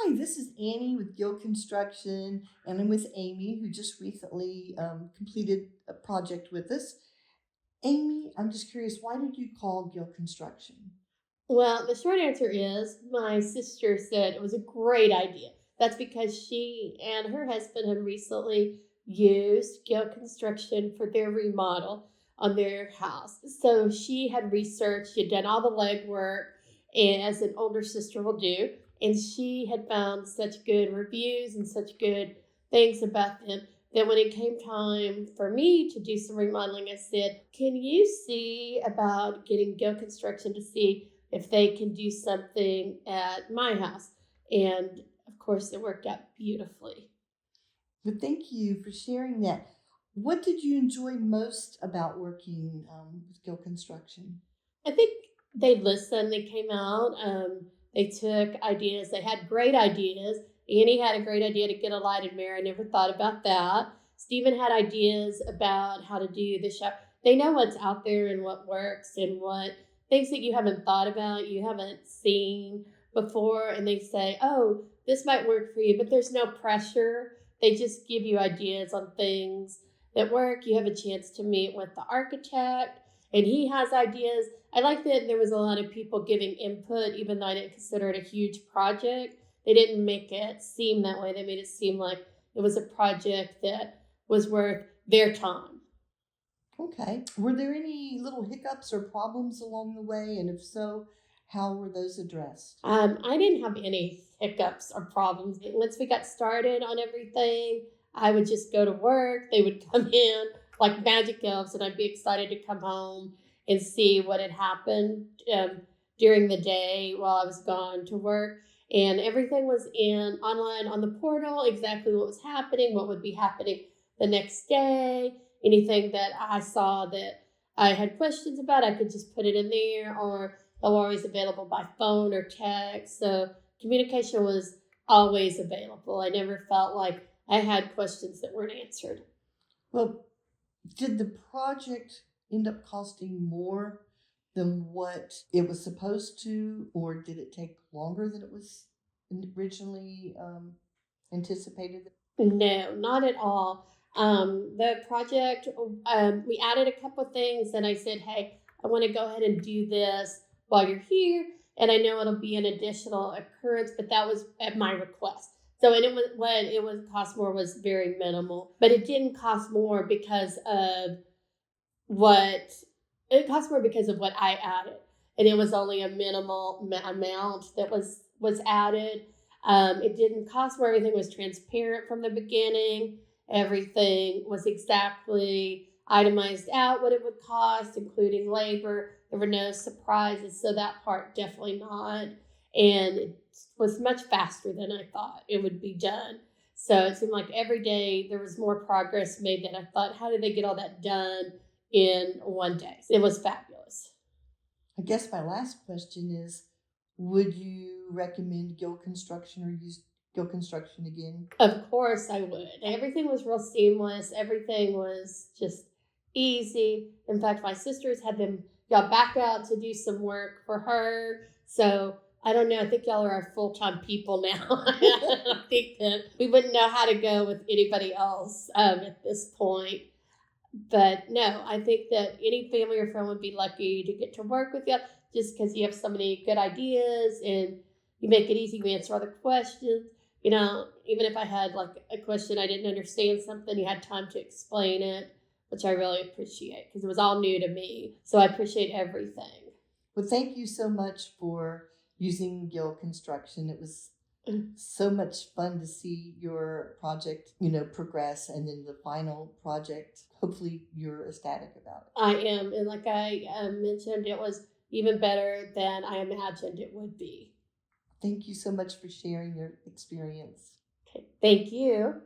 Hi, this is Annie with Gill Construction, and I'm with Amy, who just recently completed a project with us. Amy, I'm just curious, why did you call Gill Construction? Well, the short answer is my sister said it was a great idea. That's because she and her husband had recently used Gill Construction for their remodel on their house. So she had researched, she had done all the legwork, as an older sister will do, and she had found such good reviews and such good things about them that when it came time for me to do some remodeling, I said, "Can you see about getting Gill Construction to see if they can do something at my house?" And of course, it worked out beautifully. But thank you for sharing that. What did you enjoy most about working with Gill Construction? I think they listened. They came out. They took ideas. They had great ideas. Annie had a great idea to get a lighted mirror. I never thought about that. Stephen had ideas about how to do the show. They know what's out there and what works and what things that you haven't thought about, you haven't seen before. And they say, "Oh, this might work for you," but there's no pressure. They just give you ideas on things that work. You have a chance to meet with the architect, and he has ideas. I like that there was a lot of people giving input, even though I didn't consider it a huge project. They didn't make it seem that way. They made it seem like it was a project that was worth their time. Okay. Were there any little hiccups or problems along the way? And if so, how were those addressed? I didn't have any hiccups or problems. Once we got started on everything, I would just go to work. They would come in like magic elves, and I'd be excited to come home and see what had happened during the day while I was gone to work. And everything was in online on the portal, exactly what was happening, what would be happening the next day, anything that I saw that I had questions about, I could just put it in there, or they were always available by phone or text. So communication was always available. I never felt like I had questions that weren't answered. Well, did the project end up costing more than what it was supposed to, or did it take longer than it was originally anticipated? No, not at all. The project, we added a couple of things, and I said, "Hey, I want to go ahead and do this while you're here." And I know it'll be an additional occurrence, but that was at my request. So, and it was what it was cost more was very minimal, but it didn't cost more because of what it cost more because of what I added, and it was only a minimal amount that was added. It didn't cost more. Everything was transparent from the beginning. Everything was exactly itemized out what it would cost, including labor. There were no surprises, so that part definitely not. And it was much faster than I thought it would be done. So it seemed like every day there was more progress made than I thought. How did they get all that done in one day? It was fabulous. I guess my last question is, would you recommend Gill Construction or use Gill Construction again? Of course I would. Everything was real seamless. Everything was just easy. In fact, my sisters had them y'all back out to do some work for her. So I don't know. I think y'all are our full-time people now. I think that we wouldn't know how to go with anybody else at this point. But no, I think that any family or friend would be lucky to get to work with you, just because you have so many good ideas and you make it easy. You answer all the questions. Even if I had like a question, I didn't understand something, you had time to explain it, which I really appreciate because it was all new to me. So I appreciate everything. Well, thank you so much for using Gill Construction. It was so much fun to see your project, progress, and then the final project. Hopefully, you're ecstatic about it. I am. And like I mentioned, it was even better than I imagined it would be. Thank you so much for sharing your experience. Okay. Thank you.